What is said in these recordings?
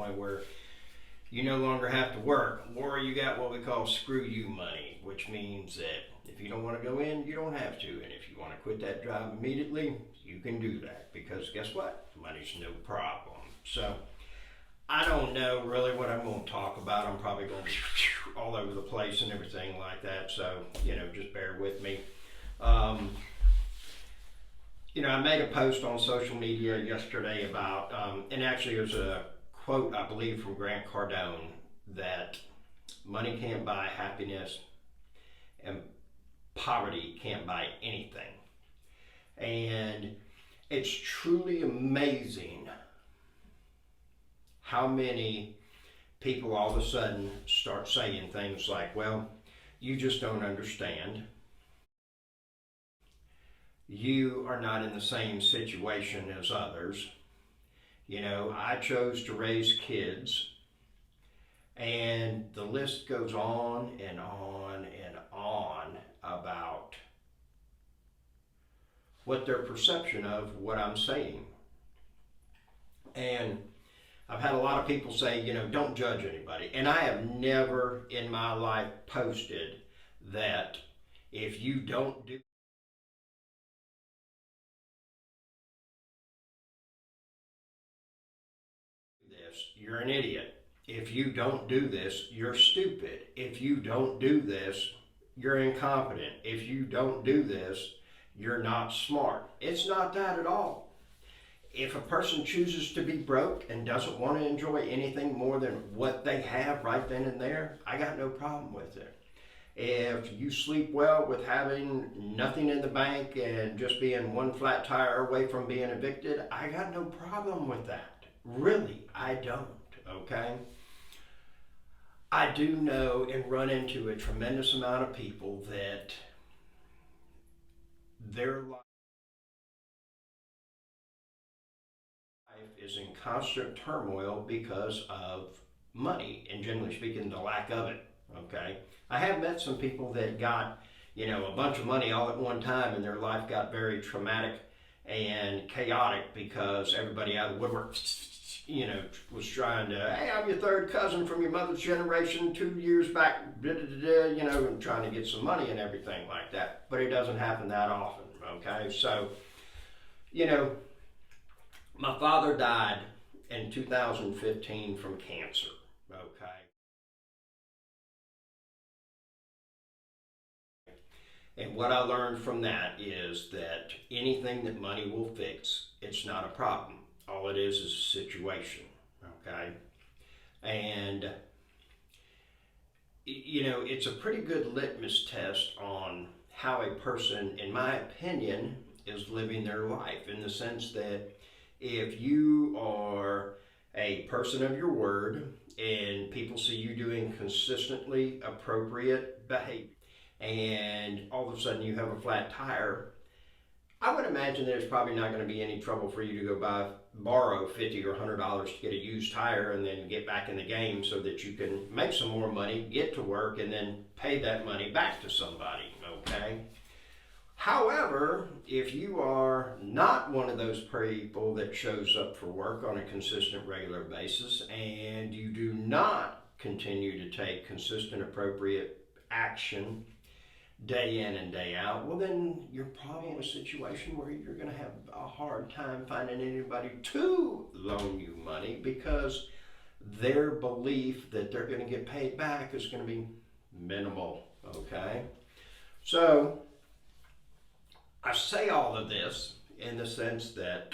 point where you no longer have to work, or you got what we call screw you money, which means that if you don't want to go in, you don't have to. And if you want to quit that job immediately, you can do that, because guess what? Money's no problem. So I don't know really what I'm going to talk about. I'm probably going to be all over the place and everything like that. So, just bear with me. I made a post on social media yesterday about, and actually it was a quote, I believe, from Grant Cardone, that money can't buy happiness and poverty can't buy anything. And it's truly amazing how many people all of a sudden start saying things like, well, you just don't understand. You are not in the same situation as others. I chose to raise kids, and the list goes on and on and on about what their perception of what I'm saying. And I've had a lot of people say, don't judge anybody. And I have never in my life posted that if you don't do this, you're an idiot. If you don't do this, you're stupid. If you don't do this, you're incompetent. If you don't do this, you're not smart. It's not that at all. If a person chooses to be broke and doesn't want to enjoy anything more than what they have right then and there, I got no problem with it. If you sleep well with having nothing in the bank and just being one flat tire away from being evicted, I got no problem with that. Really, I don't, okay? I do know and run into a tremendous amount of people that their life is in constant turmoil because of money, and generally speaking, the lack of it, okay? I have met some people that got, a bunch of money all at one time, and their life got very traumatic and chaotic because everybody out of the woodwork, was trying to, hey, I'm your third cousin from your mother's generation 2 years back, and trying to get some money and everything like that. But it doesn't happen that often, okay? So, my father died in 2015 from cancer, okay? And what I learned from that is that anything that money will fix, it's not a problem. All it is a situation, okay? And, it's a pretty good litmus test on how a person, in my opinion, is living their life, in the sense that if you are a person of your word and people see you doing consistently appropriate behavior, and all of a sudden you have a flat tire, I would imagine there's probably not going to be any trouble for you to go borrow $50 or $100 to get a used tire and then get back in the game so that you can make some more money, get to work, and then pay that money back to somebody, okay? However, if you are not one of those people that shows up for work on a consistent, regular basis, and you do not continue to take consistent, appropriate action day in and day out, well, then you're probably in a situation where you're going to have a hard time finding anybody to loan you money, because their belief that they're going to get paid back is going to be minimal, okay? So I say all of this in the sense that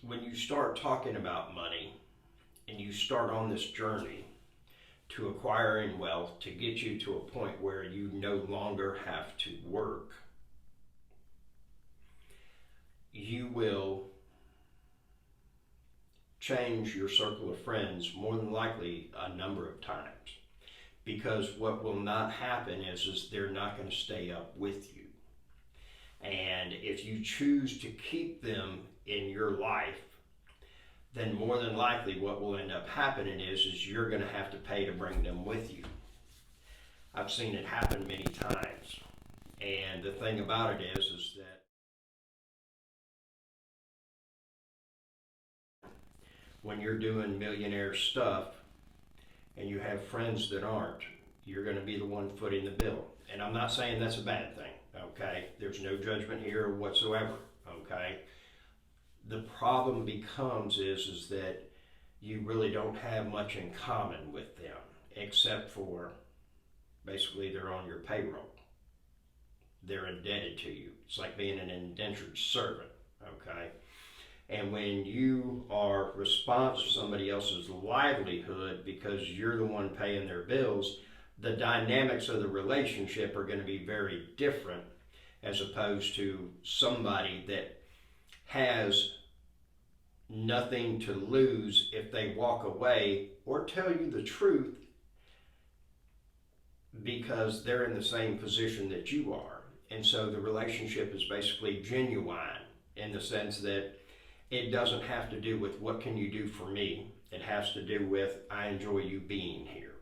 when you start talking about money and you start on this journey to acquiring wealth to get you to a point where you no longer have to work, you will change your circle of friends more than likely a number of times. Because what will not happen is they're not going to stay up with you. And if you choose to keep them in your life, then more than likely what will end up happening is you're going to have to pay to bring them with you. I've seen it happen many times. And the thing about it is that when you're doing millionaire stuff and you have friends that aren't, you're going to be the one footing the bill. And I'm not saying that's a bad thing, okay? There's no judgment here whatsoever, okay? The problem becomes is that you really don't have much in common with them, except for basically they're on your payroll. They're indebted to you. It's like being an indentured servant, okay? And when you are responsible for somebody else's livelihood because you're the one paying their bills, the dynamics of the relationship are going to be very different as opposed to somebody that has nothing to lose if they walk away or tell you the truth because they're in the same position that you are. And so the relationship is basically genuine in the sense that it doesn't have to do with what can you do for me. It has to do with I enjoy you being here.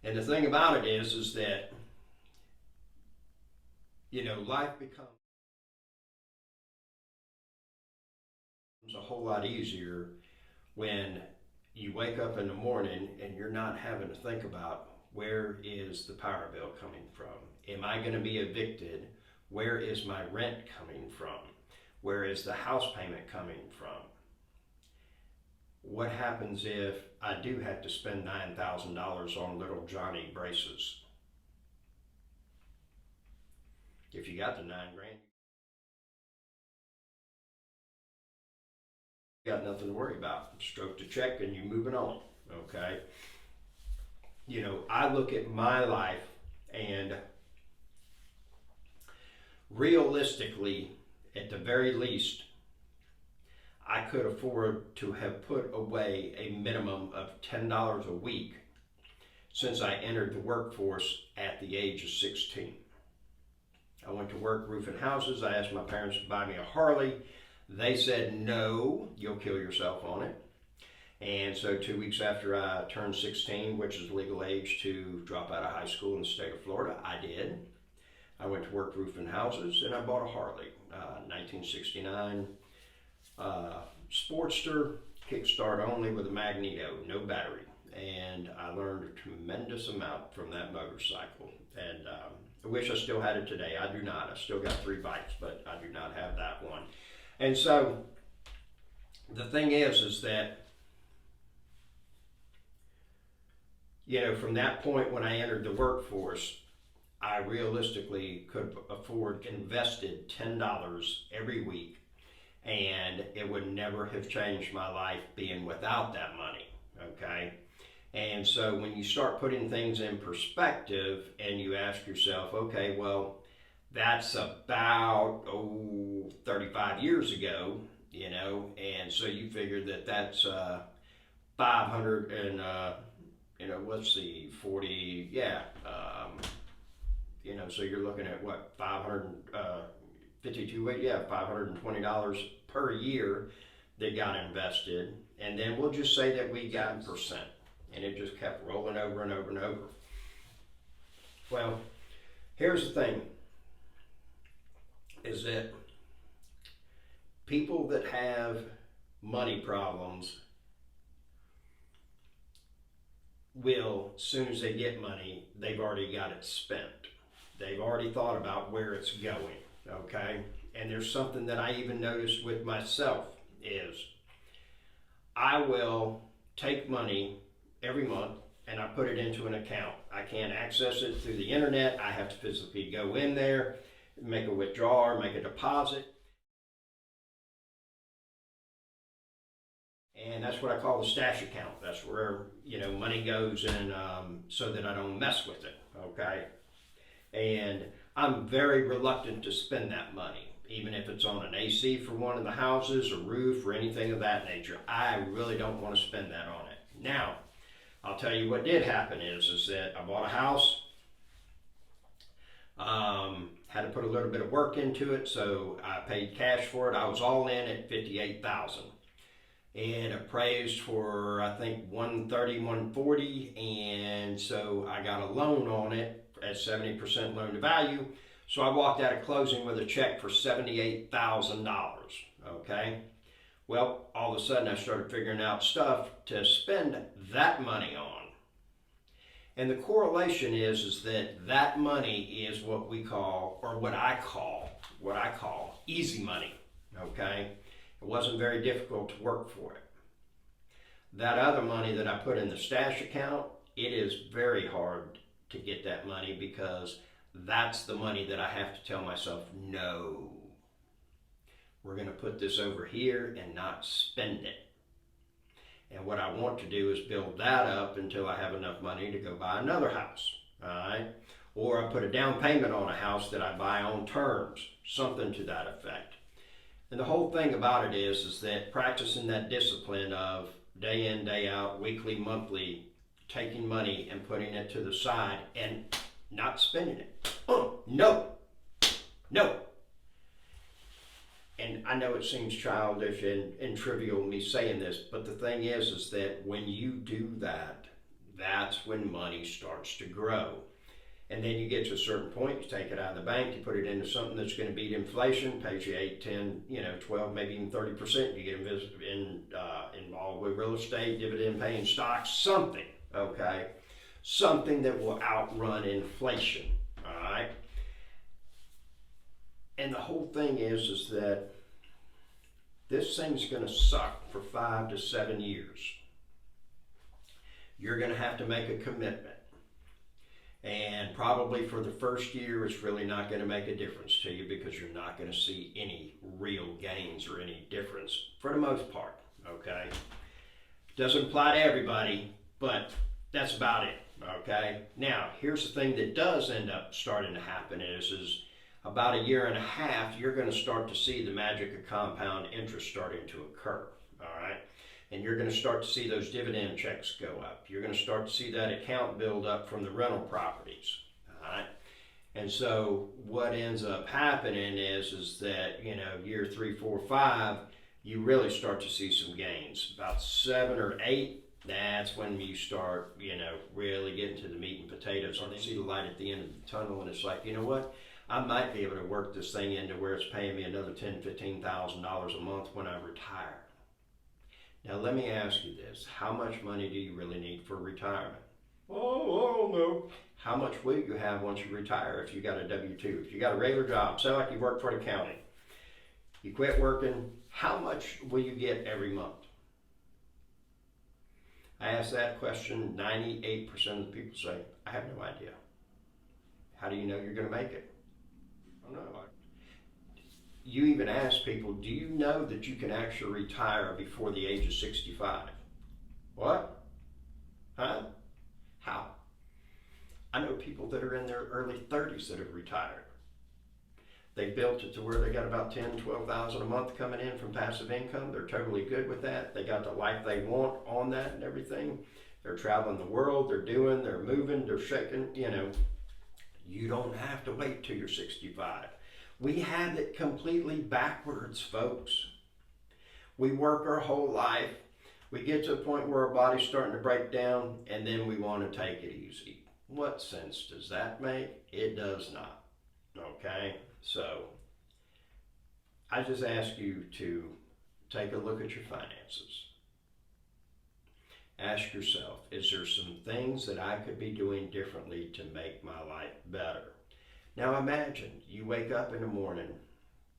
And the thing about it is that, life becomes a whole lot easier when you wake up in the morning and you're not having to think about where is the power bill coming from? Am I going to be evicted? Where is my rent coming from? Where is the house payment coming from? What happens if I do have to spend $9,000 on little Johnny braces? If you got the $9,000, you got nothing to worry about. Stroke the check and you're moving on, okay? I look at my life and realistically, at the very least, I could afford to have put away a minimum of $10 a week since I entered the workforce at the age of 16. I went to work roofing houses. I asked my parents to buy me a Harley. They said, no, you'll kill yourself on it. And so 2 weeks after I turned 16, which is legal age to drop out of high school in the state of Florida, I did. I went to work roofing houses and I bought a Harley, 1969 Sportster, kickstart only with a magneto, no battery. And I learned a tremendous amount from that motorcycle. And I wish I still had it today. I do not. I still got 3 bikes, but I do not have that one. And so the thing is that, from that point when I entered the workforce, I realistically could afford invested $10 every week, and it would never have changed my life being without that money, okay? And so when you start putting things in perspective and you ask yourself, okay, well, that's about 35 years ago, and so you figure that that's 500 and let's see, 40, so you're looking at what, 552, $520 per year that got invested. And then we'll just say that we got percent, and it just kept rolling over and over and over. Well, here's the thing, is that people that have money problems will, as soon as they get money, they've already got it spent. They've already thought about where it's going, okay? And there's something that I even noticed with myself is I will take money every month and I put it into an account. I can't access it through the internet. I have to physically go in there, make a withdrawal or make a deposit. And that's what I call the stash account. That's where, money goes in so that I don't mess with it, okay? And I'm very reluctant to spend that money, even if it's on an AC for one of the houses, a roof, or anything of that nature. I really don't want to spend that on it. Now, I'll tell you what did happen is that I bought a house, had to put a little bit of work into it, so I paid cash for it. I was all in at $58,000. And appraised for, I think, 130, 140, and so I got a loan on it at 70% loan to value. So I walked out of closing with a check for $78,000, okay? Well, all of a sudden I started figuring out stuff to spend that money on. And the correlation is that that money is what we call, or what I call easy money, okay? It wasn't very difficult to work for it. That other money that I put in the stash account, it is very hard to get that money because that's the money that I have to tell myself, no, we're going to put this over here and not spend it. And what I want to do is build that up until I have enough money to go buy another house, all right? Or I put a down payment on a house that I buy on terms, something to that effect. And the whole thing about it is that practicing that discipline of day in, day out, weekly, monthly, taking money and putting it to the side and not spending it. No. And I know it seems childish and trivial me saying this, but the thing is that when you do that, that's when money starts to grow. And then you get to a certain point, you take it out of the bank, you put it into something that's going to beat inflation, pays you 8, 10, 12, maybe even 30%. You get involved with real estate, dividend paying stocks, something, okay? Something that will outrun inflation, all right? And the whole thing is that this thing's going to suck for 5 to 7 years. You're going to have to make a commitment. And probably for the first year, it's really not going to make a difference to you because you're not going to see any real gains or any difference for the most part, okay? Doesn't apply to everybody, but that's about it, okay? Now, here's the thing that does end up starting to happen is about a year and a half, you're going to start to see the magic of compound interest starting to occur, all right? And you're going to start to see those dividend checks go up. You're going to start to see that account build up from the rental properties, all right? And so what ends up happening is that, year 3, 4, 5, you really start to see some gains. About 7 or 8, that's when you start, really getting to the meat and potatoes. And you see the light at the end of the tunnel, and it's like, you know what? I might be able to work this thing into where it's paying me another $10,000, $15,000 a month when I retire. Now let me ask you this, how much money do you really need for retirement? Oh, I don't know. How much will you have once you retire if you got a W-2? If you got a regular job, say like you work for the county, you quit working, how much will you get every month? I ask that question, 98% of the people say, I have no idea. How do you know you're going to make it? I don't know. You even ask people, do you know that you can actually retire before the age of 65? What? Huh? How? I know people that are in their early 30s that have retired. They built it to where they got about $10,000, $12,000 a month coming in from passive income. They're totally good with that. They got the life they want on that and everything. They're traveling the world, they're moving, they're shaking, You don't have to wait till you're 65. We have it completely backwards, folks. We work our whole life. We get to a point where our body's starting to break down, and then we want to take it easy. What sense does that make? It does not. Okay? So, I just ask you to take a look at your finances. Ask yourself, is there some things that I could be doing differently to make my life better? Now imagine you wake up in the morning,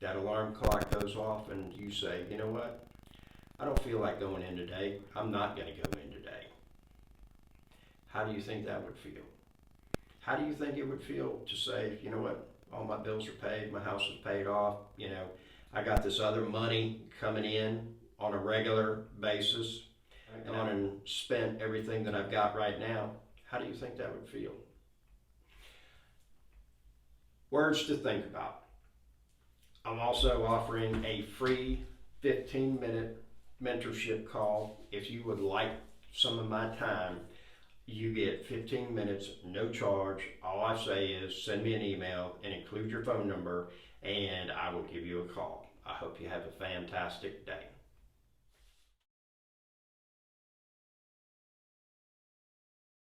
that alarm clock goes off, and you say, you know what? I don't feel like going in today. I'm not going to go in today. How do you think that would feel? How do you think it would feel to say, you know what? All my bills are paid, my house is paid off, I got this other money coming in on a regular basis. I've gone and spent everything that I've got right now. How do you think that would feel? Words to think about. I'm also offering a free 15-minute mentorship call. If you would like some of my time, you get 15 minutes, no charge. All I say is send me an email and include your phone number, and I will give you a call. I hope you have a fantastic day.